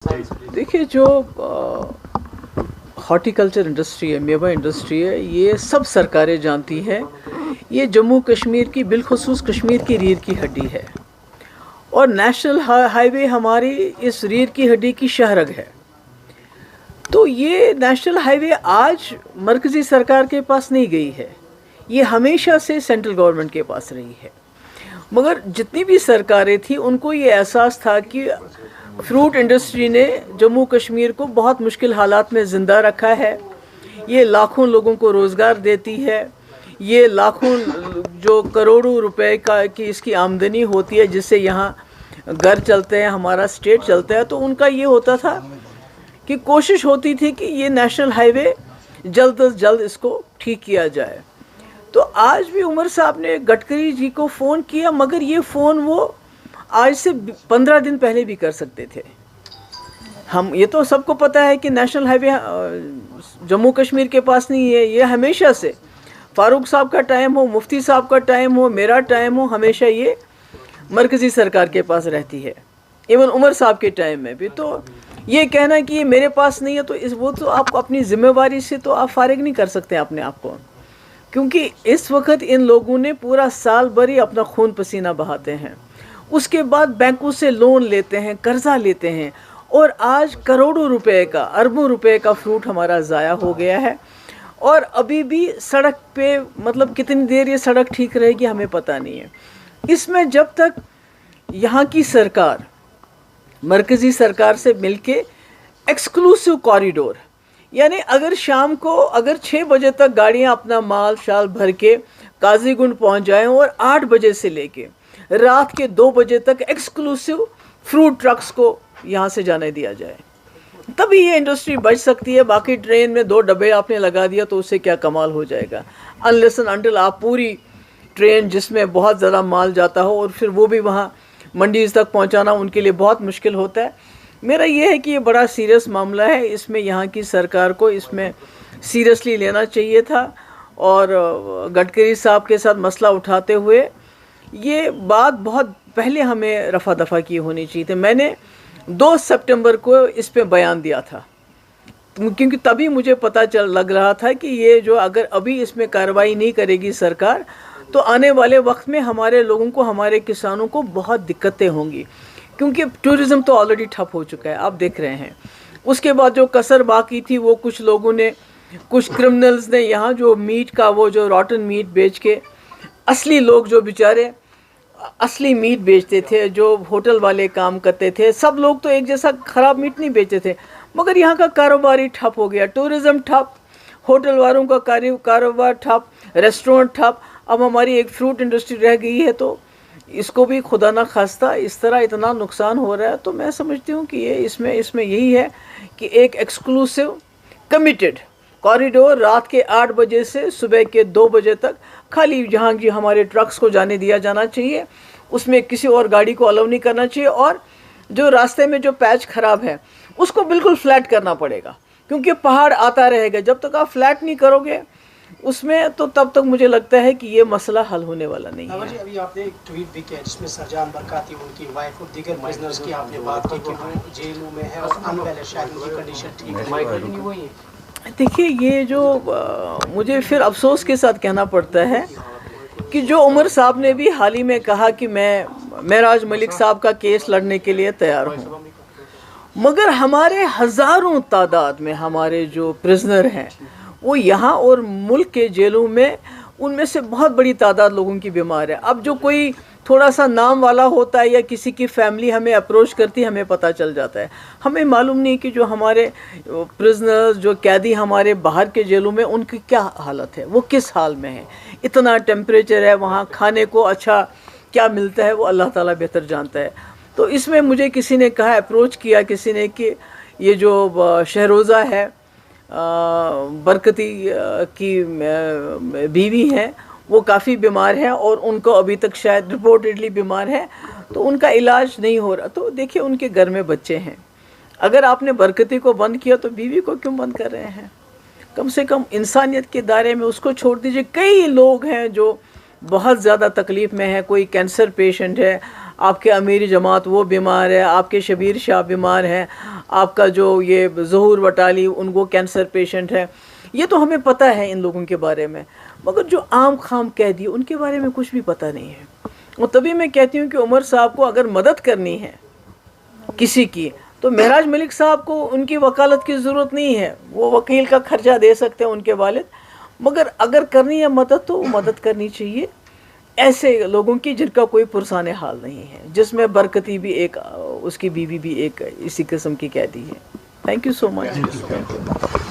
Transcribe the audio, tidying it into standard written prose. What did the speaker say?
देखिए जो horticulture industry है, मेवा इंडस्ट्री है, ये सब सरकारें जानती है। ये जम्मू कश्मीर की बिलखुसूस कश्मीर की रीढ़ की हड्डी है और नेशनल हाईवे हमारी इस रीढ़ की हड्डी की शहरग है। तो ये नेशनल हाईवे आज मरकज़ी सरकार के पास नहीं गई है, ये हमेशा से सेंट्रल गवर्नमेंट के पास रही है। मगर जितनी भी सरकारें थी उनको ये एहसास था कि फ्रूट इंडस्ट्री ने जम्मू कश्मीर को बहुत मुश्किल हालात में ज़िंदा रखा है। ये लाखों लोगों को रोज़गार देती है, ये लाखों जो करोड़ों रुपए की इसकी आमदनी होती है जिससे यहाँ घर चलते हैं, हमारा स्टेट चलता है। तो उनका ये होता था कि कोशिश होती थी कि ये नेशनल हाईवे जल्द से जल्द इसको ठीक किया जाए। तो आज भी उमर साहब ने गडकरी जी को फ़ोन किया, मगर ये फ़ोन वो आज से 15 दिन पहले भी कर सकते थे। हम ये तो सबको पता है कि नेशनल हाईवे जम्मू कश्मीर के पास नहीं है। ये हमेशा से फारूक साहब का टाइम हो, मुफ्ती साहब का टाइम हो, मेरा टाइम हो, हमेशा ये मरकज़ी सरकार के पास रहती है। इवन उमर साहब के टाइम में भी। तो ये कहना कि ये मेरे पास नहीं है तो वो तो आप अपनी ज़िम्मेवारी से तो आप फारिग नहीं कर सकते अपने आप को, क्योंकि इस वक्त इन लोगों ने पूरा साल भर ही अपना खून पसीना बहाते हैं। उसके बाद बैंकों से लोन लेते हैं, कर्जा लेते हैं, और आज करोड़ों रुपए का, अरबों रुपए का फ्रूट हमारा ज़ाया हो गया है। और अभी भी सड़क पे मतलब कितनी देर ये सड़क ठीक रहेगी हमें पता नहीं है। इसमें जब तक यहाँ की सरकार मरकज़ी सरकार से मिलके एक्सक्लूसिव कॉरिडोर, यानी अगर शाम को अगर 6 बजे तक गाड़ियाँ अपना माल शाल भर के काजीगुंड पहुँच जाएँ और 8 बजे से लेके रात के 2 बजे तक एक्सक्लूसिव फ्रूट ट्रक्स को यहाँ से जाने दिया जाए, तभी ये इंडस्ट्री बच सकती है। बाकी ट्रेन में 2 डब्बे आपने लगा दिया तो उससे क्या कमाल हो जाएगा। अनलेस एंड अनटिल आप पूरी ट्रेन जिसमें बहुत ज़्यादा माल जाता हो और फिर वो भी वहाँ मंडीज़ तक पहुँचाना उनके लिए बहुत मुश्किल होता है। मेरा ये है कि ये बड़ा सीरियस मामला है, इसमें यहाँ की सरकार को इसमें सीरियसली लेना चाहिए था। और गडकरी साहब के साथ मसला उठाते हुए ये बात बहुत पहले हमें रफ़ा दफ़ा की होनी चाहिए थी। मैंने 2 सितंबर को इस पे बयान दिया था, क्योंकि तभी मुझे पता लग रहा था कि ये जो अगर अभी इसमें कार्रवाई नहीं करेगी सरकार तो आने वाले वक्त में हमारे लोगों को, हमारे किसानों को बहुत दिक्कतें होंगी, क्योंकि टूरिज़्म तो ऑलरेडी ठप हो चुका है, आप देख रहे हैं। उसके बाद जो कसर बाकी थी वो कुछ लोगों ने, कुछ क्रिमिनल्स ने यहाँ जो मीट का वो जो रॉटन मीट बेच के, असली लोग जो बेचारे असली मीट बेचते थे, जो होटल वाले काम करते थे, सब लोग तो एक जैसा ख़राब मीट नहीं बेचते थे, मगर यहाँ का कारोबार ही ठप हो गया। टूरिज़्म ठप, होटल वालों का कारोबार ठप, रेस्टोरेंट ठप। अब हमारी एक फ्रूट इंडस्ट्री रह गई है तो इसको भी खुदा ना खास्ता इस तरह इतना नुकसान हो रहा है। तो मैं समझती हूँ कि ये इसमें यही है कि एक एक्सक्लूसिव कमिटेड कॉरिडोर रात के 8 बजे से सुबह के 2 बजे तक खाली जहाँ की हमारे ट्रक्स को जाने दिया जाना चाहिए, उसमें किसी और गाड़ी को अलाउ नहीं करना चाहिए। और जो रास्ते में जो पैच ख़राब है उसको बिल्कुल फ्लैट करना पड़ेगा, क्योंकि पहाड़ आता रहेगा। जब तक आप फ्लैट नहीं करोगे उसमें तो तब तक मुझे लगता है कि ये मसला हल होने वाला नहीं है। अभी आपने एक ट्वीट भी किया जिसमें सरजान बरकाती, उनकी वाइफ और दीगर प्रिजनर्स की आपने बात की कि वो जेलों में है और अनवेल है, शायद उनकी कंडीशन ठीक है। देखिए ये जो मुझे फिर अफसोस के साथ कहना पड़ता है कि जो उमर साहब ने भी हाल ही में कहा कि मैं मेराज मलिक साहब का केस लड़ने के लिए तैयार हूँ, मगर हमारे हज़ारों तादाद में हमारे जो प्रिजनर हैं वो यहाँ और मुल्क के जेलों में, उनमें से बहुत बड़ी तादाद लोगों की बीमार है। अब जो कोई थोड़ा सा नाम वाला होता है या किसी की फैमिली हमें अप्रोच करती है, हमें पता चल जाता है। हमें मालूम नहीं कि जो हमारे प्रिजनर्स, जो कैदी हमारे बाहर के जेलों में, उनकी क्या हालत है, वो किस हाल में है, इतना टेम्परेचर है वहाँ, खाने को अच्छा क्या मिलता है वो अल्लाह ताला बेहतर जानता है। तो इसमें मुझे किसी ने कहा, अप्रोच किया किसी ने कि ये जो शहरोज़ा है बरकती की बीवी हैं, वो काफ़ी बीमार है और उनको अभी तक शायद रिपोर्टेडली बीमार है, तो उनका इलाज नहीं हो रहा। तो देखिए उनके घर में बच्चे हैं, अगर आपने बरकती को बंद किया तो बीवी को क्यों बंद कर रहे हैं? कम से कम इंसानियत के दायरे में उसको छोड़ दीजिए। कई लोग हैं जो बहुत ज़्यादा तकलीफ़ में है, कोई कैंसर पेशेंट है, आपके अमीरी जमात वो बीमार है, आपके शबीर शाह बीमार हैं, आपका जो ये ज़हूर वटाली उनको कैंसर पेशेंट है। ये तो हमें पता है इन लोगों के बारे में, मगर जो आम खाम कैदी उनके बारे में कुछ भी पता नहीं है। और तभी मैं कहती हूँ कि उमर साहब को अगर मदद करनी है किसी की तो महराज मलिक साहब को उनकी वकालत की ज़रूरत नहीं है, वो वकील का खर्चा दे सकते हैं उनके वालिद। मगर अगर करनी है मदद तो मदद करनी चाहिए ऐसे लोगों की जिनका कोई पुरसाने हाल नहीं है, जिसमें बरकती भी एक, उसकी बीवी भी एक इसी किस्म की कैदी है। Thank you so much.